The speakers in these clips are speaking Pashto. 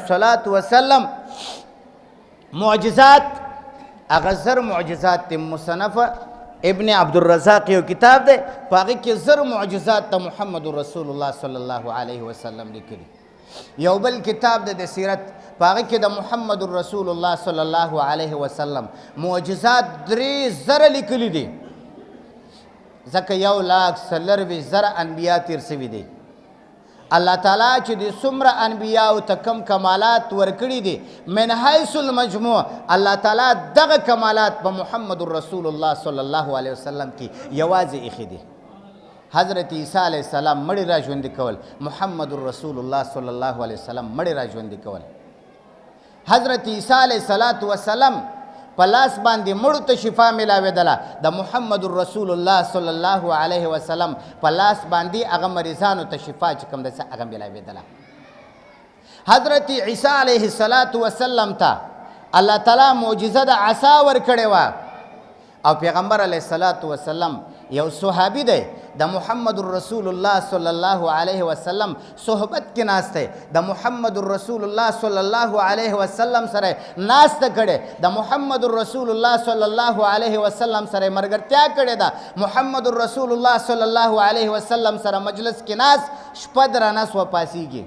صلات وسلم معجزات اغزر معجزات مصنف ابن عبدالرزاق یو کتاب دی پاغي کې زر معجزات ته محمد رسول الله صلی الله علیه وسلم لیکلي. یو بل کتاب دی د سیرت پاغي کې د محمد رسول الله صلی الله علیه وسلم معجزات 3,000 لیکلي دي ځکه 1,40,000 انبیا تیر سوي دي. الله تعالی چې د څومره انبیاو ته کم کمالات ورکړي دي من حیث المجموع الله تعالی دغه کمالات په محمد رسول الله صلی الله علیه وسلم کې یوازې ایښي دي. حضرت عیسی علیه السلام مړي را ژوندي کول، محمد رسول الله صلی الله علیه وسلم مړي را ژوندي کول. حضرت عیسی علیه السلام په لاس باندې مړو ته شفا میلاوېدله، د محمد رسول الله صلی الله علیه وسلم په لاس باندې هغه مریضانو ته شفا چې کوم ده هغه میلاوېدله. حضرت عیسی علیه السلام ته الله تعالی معجزه د عصا ورکړې وه او پیغمبر علیه السلام یو صحابي دی د محمد رسول الله صلی الله علیه وسلم صحبت کې ناست دی، د محمد رسول الله صلی الله علیه وسلم سره ناسته کړې، د محمد رسول الله صلی الله علیه وسلم سره ملګرتیا کړې ده، محمد رسول الله صلی الله علیه وسلم سره مجلس کې ناست شپه درانه سوه پاسیږي.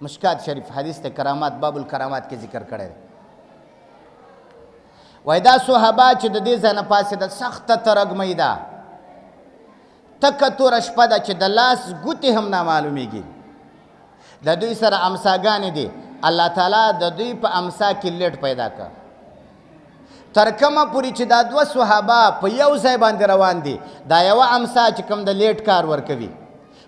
مشکات شریف حدیث ته کرامات باب الکرامات کې ذکر کړی دی. وای دا صحابه چې د دې ځای نه پاڅېده سخته ترږمۍ ده، تکه توره شپه ده چې د لاس ګوتې هم نه معلومیږي. د دوی سره امساګانې دي، الله تعالی د دوی په امسا کې لیټ پیدا کړ. تر کومه پورې چې دا دوه صحابه په یو ځای باندې روان دي، دا یوه امسا چې کوم د لیټ کار ورکوي،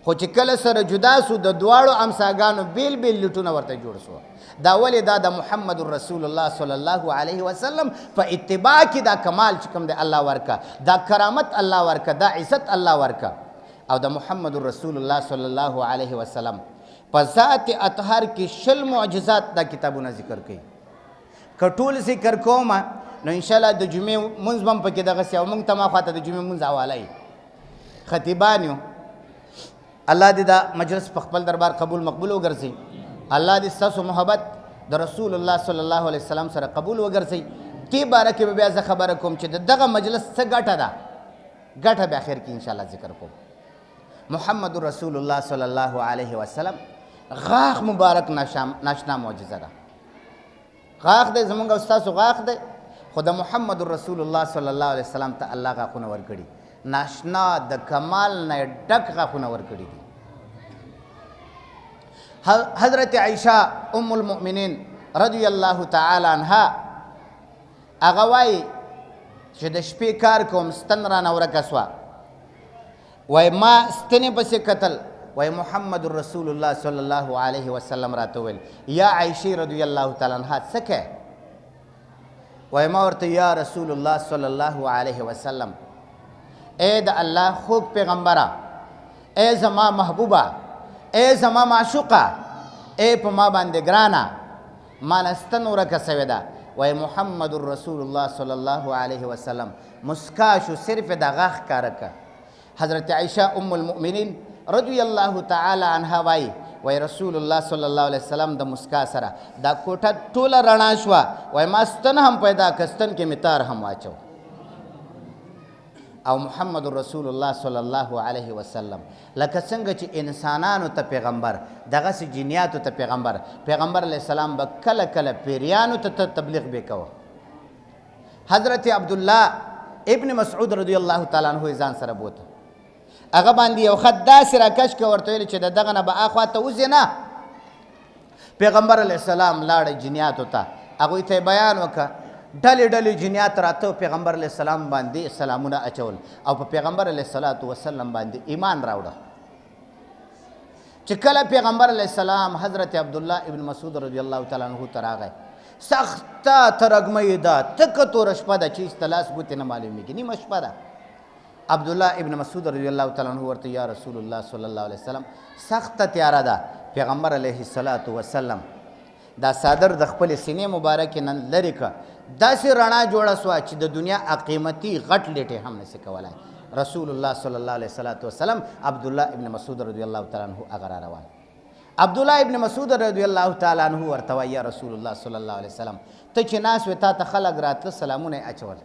خو چې کله سره جدا سو د دواړو امساګانو بیل بیل لیټونه ورته جوړ سو. دا ولې دا د محمد رسول الله صلی الله علیه وسلم په اتباع کې دا کمال چې کوم دی الله ورکا، دا کرامت الله ورکا، دا عزت الله ورکا. او د محمد رسول الله صلی الله علیه وسلم په ذات اطهر کې 20 معجزات دا کتابونه ذکر کوي. که ټول ذکر کوم نو انشاءالله د جمعې مونځ به هم پکې دغسې او موږ ته ما خواته د جمعې مونځ حواله یي خطیبان یو. الله دې دا مجلس په خپل دربار قبول مقبول وګرځي. الله دې ستاسو محبت د رسول الله صلی الله علیه وسلم سره قبول وګرځي. دې باره کې به بیا زه خبره کوم چې د دغه مجلس څه ګټه ده، ګټه به اخر کې انشاءالله ذکر کوم. محمد رسول الله صلی الله علیه وسلم غاښ مبارک ناشنا معجزه ده. غاښ دی زمونږ او ستاسو غاښ دی، خو د محمد رسول الله صلی الله علیه وسلم ته الله غاښونه ورکړي، ناشنا د کمال نه ډک غاښونه ورکړي دي. حضرت عائشہ ام المؤمنین رضی الله تعالی عنها هغه وایي چې د شپې کار کوم ستن رانه ورکه سوه، وایي ما ستنې پسې کتل، وایي محمد رسول الله صلی الله علیه وسلم راته وویل یا عائشې رضی الله تعالی عنها څه کوې؟ وایي ما ورته یا رسول الله صلی الله علیه وسلم اے د الله خوږ پیغمبره، اے زما محبوبه، اے زما معشوقه، اے په ما باندې ګرانه، ما نه ستن ورکه سوې ده. وایي محمد رسول الله صلی الله علیه وسلم مسکا شو، صرف د غاښ کاره که. حضرت عائشہ ام المؤمنین رضی الله تعالی عنها وایي رسول الله صلی الله علیه وسلم د مسکا سره دا کوټه ټوله رڼا شوه. وایي ما ستن هم پیدا که، ستن کې مې تار هم واچو. او محمد رسول الله صلی الله علیه وسلم لکه څنګه چې انسانانو ته پیغمبر دغسې جنیاتو ته پیغمبر علیه السلام به کله کله پیریانو ته تبلیغ به کوه. حضرت عبدالله ابن مسعود رضی الله تعالی عنه ځان سره بوته، هغه باندې یو خط داسې راکش که ورته ویل چې د دغه نه به اخوا ته وځې نه. پیغمبر علیه السلام لاړه جنیاتو ته، هغوی ته یې بیان وکړه. ډلې ډلې جنیات راته پیغمبر علیه السلام باندې سلامونه اچول او په پیغمبر علیه السلام باندې ایمان راوړه. چې کله پیغمبر علیه السلام حضرت عبدالله ابن مسعود رضی الله تعالی عنه ته راغی، سخته ترږمۍ ده، تکه توره شپه ده چې ایسته لاس ګوتې نه معلومیږي، نیمه شپه ده. عبدالله ابن مسعود رضی الله تعالی عنه ورته یا رسول الله صلی الله علیه وسلم سخته تیاره ده. پیغمبر علیه السلام دا صادر د خپل سینې مبارکې نن لرې که، داسې رڼا جوړه سوه چې د دنیا قیمتي غټ لیټې هم نسي کولی. رسول الله صلی الله علیه وسلم عبدالله ابن مسعود رضی الله تعالی عنه هغه را روان. عبدالله ابن مسعود رضی الله تعالی عنه ورته وایي یا رسول الله صلی الله علیه وسلم ته چې ناست وې تا ته خلک راتله سلامونه یې اچول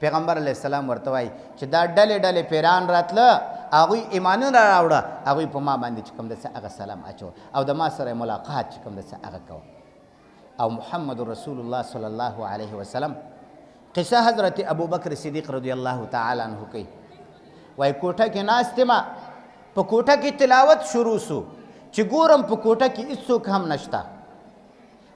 پیغمبر علیه السلام ورته وایي چې دا ډلې ډلې پیران راتله هغوی ایمانونه راوړه هغوی په ما باندې چې کوم ده څه هغه سلام اچو او د ما سره ملاقات چې کوم ده څه هغه کوه او محمد رسول الله صلی الله علیه وسلم قصه حضرت ابوبکر صدیق رضی الله تعالی عنه کوي وایي کوټه کې ناست یم په کوټه کې تلاوت شروع سو چې ګورم په کوټه کې هېڅوک هم نشته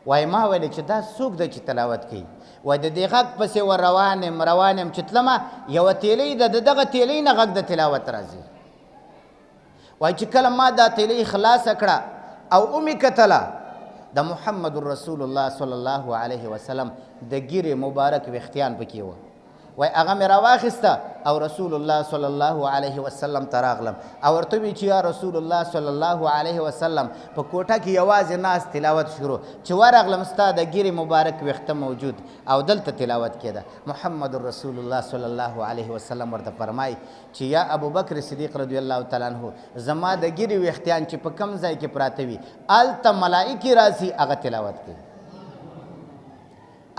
وایي ما ویلې چې دا څوک دی چې تلاوت کوي وایي د دې غږ پسې ور روان یم چې تلمه یوه تیلۍ ده د دغه تیلۍ نه غږ د تلاوت راځي وایي چې کله ما دا تیلۍ خلاصه کړه او ومې کتله د محمد رسول الله صلی الله علیه وسلم د ګیرې مبارک ویښتیان پکې وه وایي هغه مې راواخیسته او رسول الله صلی الله علیه وسلم ته راغلم او ورته وی چې یا رسول الله صلی الله علیه وسلم په کوټه کې یوازې ناست تلاوت شروع چې ورغلم ستا د ګیرې مبارک ویښته موجود او دلته تلاوت کېده محمد رسول الله صلی الله علیه وسلم ورته فرمایي چې یا ابوبکر صدیق رضی الله تعالی عنه زما د ګیرې ویښتیان چې په کم ځای کې پراته وي هلته ملایکې راځي هغه تلاوت کوي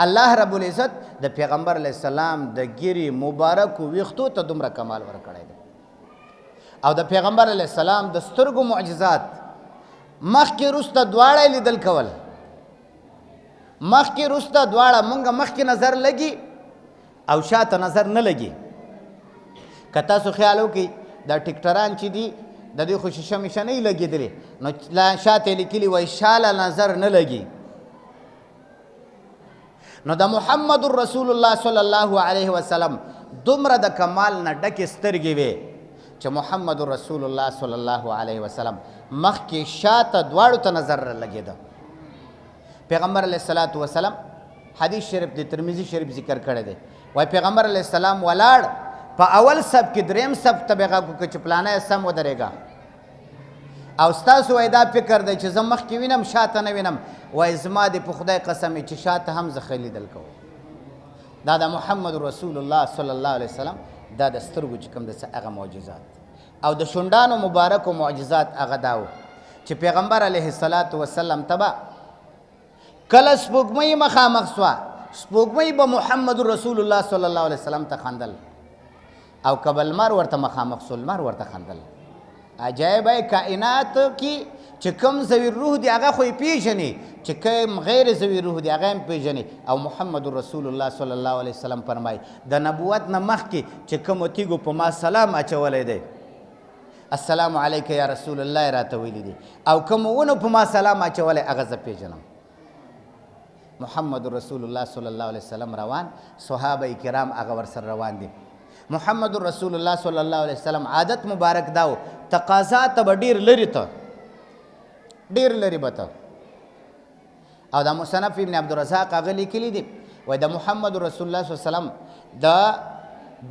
الله رب العزت د پیغمبر علیه السلام د ګیرې مبارکو ویښتو ته دومره کمال ورکړی دی او د پیغمبر علیه السلام د سترګو معجزات مخکې وروسته دواړه لیدل کول مخکې وروسته دواړه مونږ مخکې نظر لګي او شاته نظر نه لګي که تاسو خیال وکړئ دا ټیکټران چې دي د دوی خو شیشه میشه نه یې لګېدلې نو شاته یې لیکلي وایي شاله نظر نه لګي نو د محمد رسول الله صلی الله علیه وسلم دومره د کمال نه ډکې سترګې وې چې محمد رسول الله صلی الله علیه وسلم مخکې شاته دواړو ته نظر لګېده پیغمبر علیه الصلاة وسلام حدیث شریف د ترمذي شریف ذکر کړی دی وایي پیغمبر علیه السلام ولاړ په اول صف کې دریم صف ته به غږ وکړه چې پلانی سم ودرېږه او ستاسو وایي دا فکر دی چې زه مخکې وینم شاته نه وینم وایي زما د په خدای قسم چې شاته هم زه ښه لیدل کوم دا د محمد رسول الله صلی الله علیه وسلم دا د سترګو چې کوم د څه هغه معجزات او د شونډانو مبارکو معجزات هغه دا و چې پیغمبر علیه الصلاة وسلم ته به کله سپوږمۍ مخامخ سوه سپوږمۍ به محمد رسول الله صلی الله علیه وسلم ته خندل او که به لمر ورته مخامخ سو لمر ورته خندل عجایب کائنات کې چې کوم ذوي روح دی هغه خو یې پیژني چې کوم غیر ذوي روح دی هغه هم پیژني او محمد رسول الله صلی الله علیه وسلم فرمایي د نبوت نه مخکې چې کومو تیږو په ما سلام اچولی دی السلام علیک یا رسول الله یې راته ویلي دي او کومو ونو په ما سلام اچولی هغه زه پیژنم محمد رسول الله صلی الله علیه وسلم روان صحابه کرام هغه ورسره روان دي محمد رسول الله صلی الله علیه وسلم عادت مبارک داو تقاضا ته به ډېر لرې ته ډېر لرې به ته او دا مصنف ابن عبدالرزاق هغه لیکلي دي وایي د محمد رسول الله صلی الله علیه وسلم د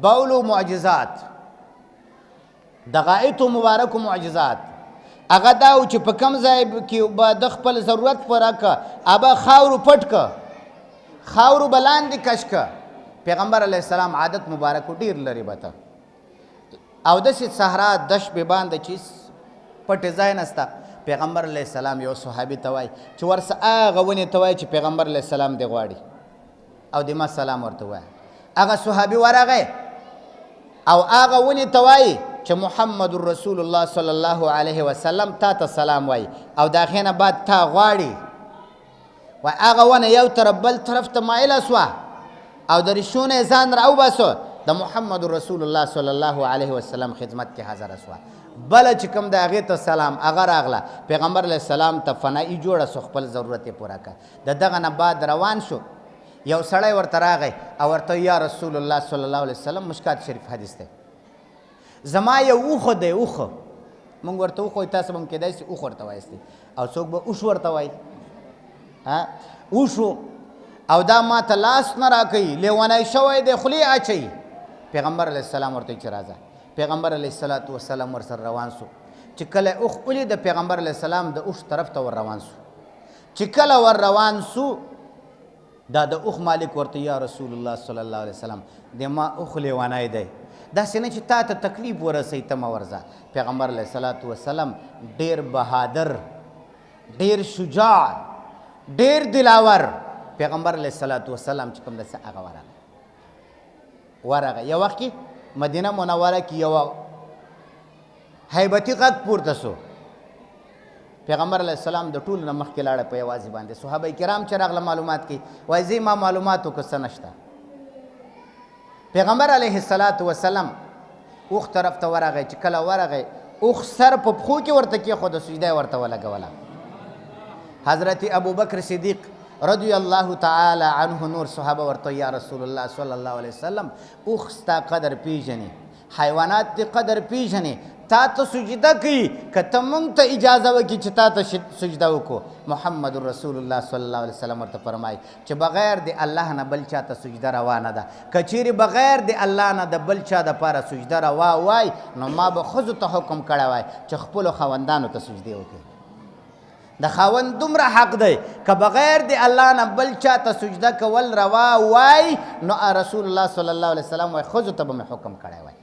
بولو معجزات د غایطو مبارکو معجزات هغه دا و چې په کم ځای کې به د خپل ضرورت پوره که هغه خاورو پټ که خاورو به لاندې کش که پیغمبر علیه السلام عادت مبارکو ډېر لرې به ته او داسې صحرا دشت به باندې چې پټې ځای نسته پیغمبر علیه السلام یو صحابي ته وایي چې ورسه هغه ونې ته وایي چې پیغمبر علیه السلام دې غواړي او د ما سلام ورته وایي هغه صحابي ورغی او هغه ونې ته وایي چې محمد رسول الله صلی الله علیه وسلم تا ته سلام وایي او د هغې نه بعد تا غواړي وایي هغه ونه یو طرف بل طرف ته مایله سوه او د ریښو نه یې ځان راوباسو د محمد رسول الله صلی الله علیه وسلم خدمت کې حاضره سوه بله چې کوم د هغې ته سلام هغه راغله پیغمبر علیه السلام ته فنایي جوړه سو خپل ضرورت یې پوره کړه د دغه نه بعد روان شو یو سړی ورته راغی او ورته یا رسول الله صلی الله علیه وسلم مشکات شریف حدیث دی زما یو اوښه دی اوښه مونږ ورته اوښ وایو تاسو به هم کیدای شي اوښ ورته وایستئ او څوک به اوښ ورته وایي اوښو او دا ما ته لاس نه راکوي لیونی شوی دی خولې اچوي پیغمبر علیه السلام ورته چې راځه پیغمبر علیه الصلاة وسلام ورسره روان سو چې کله اوښ ولید د پیغمبر علیه السلام د اوښ طرف ته ور روان سو چې کله ور روان سو دا د اوښ مالک ورته یا رسول الله صلی الله علیه وسلم د ما اوښ لیونی دی داسې نه چې تا ته تکلیف ورسوي ته مه ورځه پیغمبر علیه الصلاة وسلام ډېر بهادر ډیر شجاع، ډیر دلاور پیغمبر علیه الصلاة والسلام چې کوم ده هغه ورغی. یو وخت کې مدینه منوره کې یو هیبتي غږ پورته سو. پیغمبر علیه السلام د ټولو نه مخکې لاړه په یوازې باندې. صحابه کرام چې راغله معلومات کوي، وایي زه ما معلومات وکړه څه نشته. پیغمبر علیه الصلاة والسلام اوښ طرف ته ورغی. چې کله ورغی اوښ سر په پښو کې ورته کېښوده، سجده یې ورته ولګوله. حضرت ابوبکر صدیق رضی الله تعالی عنه نور صحابه ورته یا رسول الله صلی الله علیه وسلم اوښ ستا قدر پیژني، حیوانات دې قدر پیژني، تا ته سجده کوي که ته موږ ته اجازه وکړي چې تا ته سجده وکړو. محمد رسول الله صلی الله علیه وسلم ورته فرمایي چې بغیر د الله نه بل چا ته سجده روا نه ده. که چیرې بغیر د الله نه د بل چا دپاره سجده روا وای نو ما به ښځو ته حکم کړی وای چې خپلو خاوندانو ته سجدې وکړي. د خاوند دومره حق دی که بغیر د الله نه بل چا ته سجده کول روا وای نو رسول الله صلی الله علیه وسلم وای ښځو ته به مې حکم کړی وای.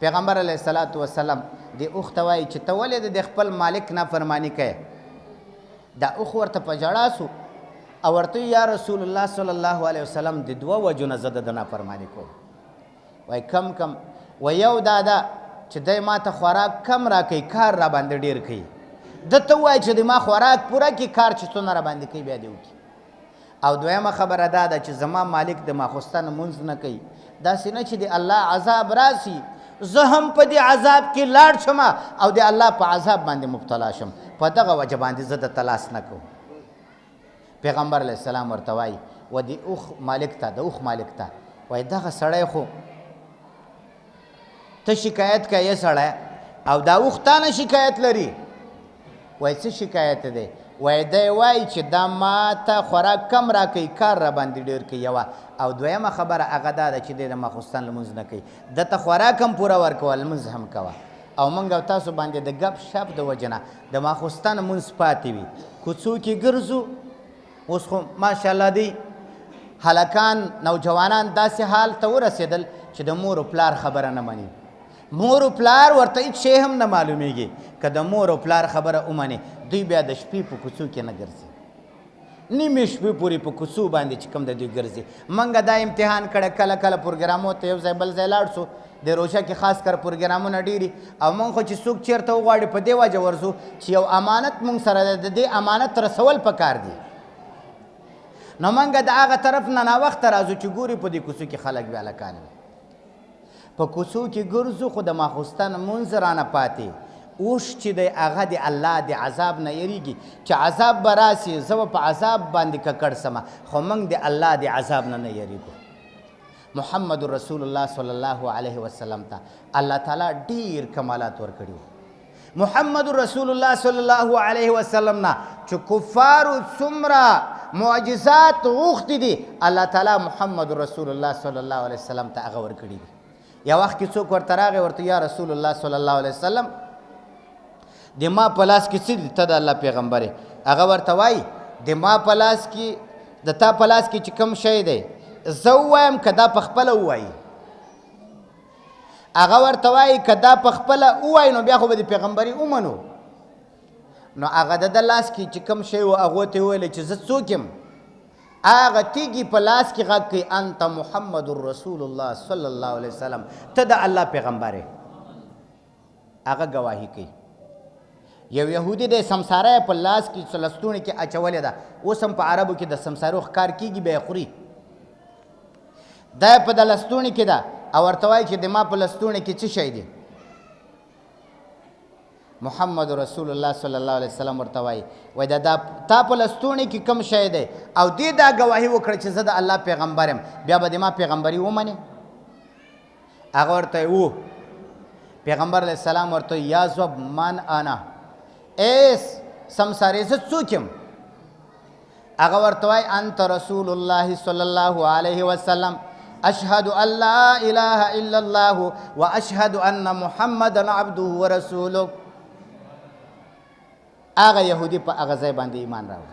پیغمبر علیه الصلاة والسلام د اوښ ته وایي چې ته ولې د خپل مالک نافرماني کوې؟ دا اوښ ورته په ژړا سو او ورته یا رسول الله صلی الله علیه وسلم د دوه وجو نه زه د نافرماني کوم. وایي کم کم؟ و یو دا ده چې دی ما ته خوراک کم راکوي، کار را باندې ډېر کوي. ده ته ووایي چې د ما خوراک پوره کړي، کار چې څونه را باندې کوي بیا دې وکړي. او دویمه خبره دا ده چې زما مالک د ماخوستن لمونځ نه کوي، داسې نه چې د الله عذاب راسي زه هم په دې عذاب کې لاړ شم او د الله په عذاب باندې مبتلا شم، په دغه وجه باندې زه د تلاس نه کوم. پیغمبر علیه السلام ورته وایي و د اوښ مالک ته وایي دغه سړی خو ته شکایت کوې سړی او دا اوښ تا نه شکایت لري. وایي څه شکایت دی؟ وایي دی وایي چې دا ما ته خوراک کم راکوي، کار را باندې ډېر کوي یوه، او دویمه خبره هغه دا ده چې دی د ماخوستن لمونځ نه کوي. ده ته خوراک هم پوره ورکوه، لمونځ هم کوه. او موږ او تاسو باندې د ګپ شپ د وجې نه د ماخوستن لمونځ پاتې وي، کوڅو کې ګرځو. اوس خو ماشاءالله دی هلکان نوجوانان داسې حال ته ورسېدل چې د مور و پلار خبره نه مني. مور و پلار ورته هېڅ شی هم نه معلومیږي. که د مور و پلار خبره ومني دوی بیا د شپې په کوڅو کې نه ګرځي، نیمې شپې پورې په کوڅو باندې چې کوم د دوی ګرځي. موږ دا امتحان کړی، کله کله پروګرامو ته یو ځای بل ځای لاړ سو، د روژه کې خاص کر پروګرامونه ډېري، او موږ خو چې څوک چېرته وغواړي په دې وجه ورځو چې یو امانت موږ سره دی، د دې امانت رسول پکار دي. نو موږ د هغه طرف نه ناوخته راځو چې ګوري په دې کوڅو کې خلک بیا هلکان وي، په کوڅو کې ګرځو خو د ماخوستن لمونځ رانه پاتې. اوښ چې دی هغه د الله د عذاب نه یریږي چې عذاب به راسي زه به په عذاب باندې ککړ سمه، خو موږ د الله د عذاب نه یریږو. محمد رسول الله صلی الله علیه وسلم ته الله تعالی ډیر کمالات ورکړي وو. محمد رسول الله صلی الله علیه وسلم نه چې کفارو څومره معجزات غوښتي دي، الله تعالی محمد رسول الله صلی الله علیه وسلم ته هغه ورکړي دي. یو وخت کې څوک ورته راغی ورته یا رسول الله صلی الله علیه وسلم د ما په لاس کې څه دي، ته د الله پیغمبر یې. هغه ورته وایي د ما په لاس کې د تا په لاس کې چې کوم شی دی زه ووایم که دا په خپله ووایي. هغه ورته وایي که دا په خپله ووایي نو بیا خو به د پیغمبري ومنو. نو هغه د لاس کې چې کوم شی و هغو ته یې وویل چې زه څوک یم. هغه تیږي په لاس کې غږ کوي انت محمد رسول الله صلی الله علیه وسلم، ته د الله پیغمبر یې. هغه ګواهي کوي. یو یهودي دی سمساره په لاس کې لستوڼي کې اچولې ده، اوس هم په عربو کې د سمسارو ښکار کېږي بیا یې خوري. دا په د لستوڼي کې ده او ورته وایي چې د ما په لستوڼي کې څه شی دی. محمد رسول الله صلی الله علیه وسلم ورته وایي وایي دا تا په لستوڼي کې کوم شی دی او دې دا ګواهي وکړه چې زه د الله پیغمبر یم، بیا به د ما پیغمبري ومنې. هغه ورته و پیغمبر علیه السلام ورته یا زوب من انا، ایس سمسارې زه څوک یم. هغه ورته وایي انت رسول الله صلی الله علیه وسلم اشهد ان لا اله الا الله واشهد ان محمدا عبده ورسوله. هغه یهودي په هغه ځای باندې ایمان راوړ.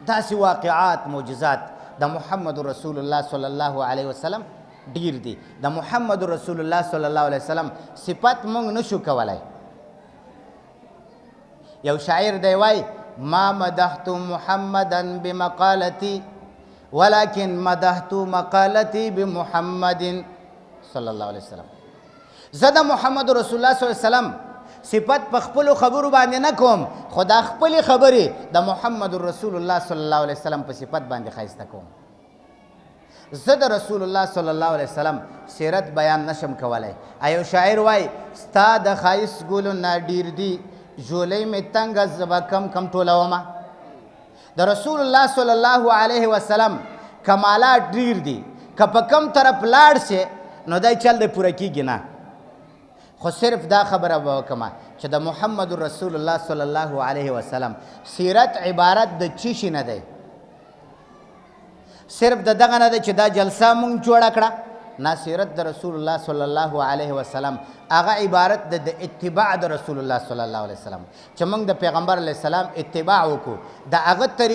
داسې واقعات معجزات د محمد رسول الله صلی الله علیه وسلم ډیر دي. د محمد رسول الله صلی الله علیه وسلم صفت موږ نشو کولای. یو شاعر دی وایي ما مدحت محمدا بمقالتي ولكن مدحت مقالتي بمحمد صلی الله علیه وسلم. زه د محمد رسول الله صلی الله علیه وسلم صفت په خپلو خبرو باندې نه کوم، خو دا خپلې خبرې د محمد رسول الله صلی الله علیه وسلم په صفت باندې ښایسته کوم. زه د رسول الله صلی الله علیه وسلم سیرت بیان نشم کولی. ایو شاعر وای ستا د ښایست ګلو نه ډیر دي، ژولۍ مې تنګه زه به کم کم ټولومه. د رسول الله صلی الله علیه وسلم کمالات ډیر دي، که په کم طرف لاړ شي نو دی چل دی پوره کیږي نه. خو صرف دا خبره به وکمه چې د محمد رسول الله صلی الله علیه وسلم سیرت عبارت د چی شي نه دی، صرف د دغه نه دی چې دا جلسه مونږ جوړه کړه، نه. سیرت د رسول الله صلی الله علیه وسلم هغه عبارت د اتباع د رسول الله صلی الله علیه وسلم، چې موږ د پیغمبر علیه السلام اتباع وکړو، د هغه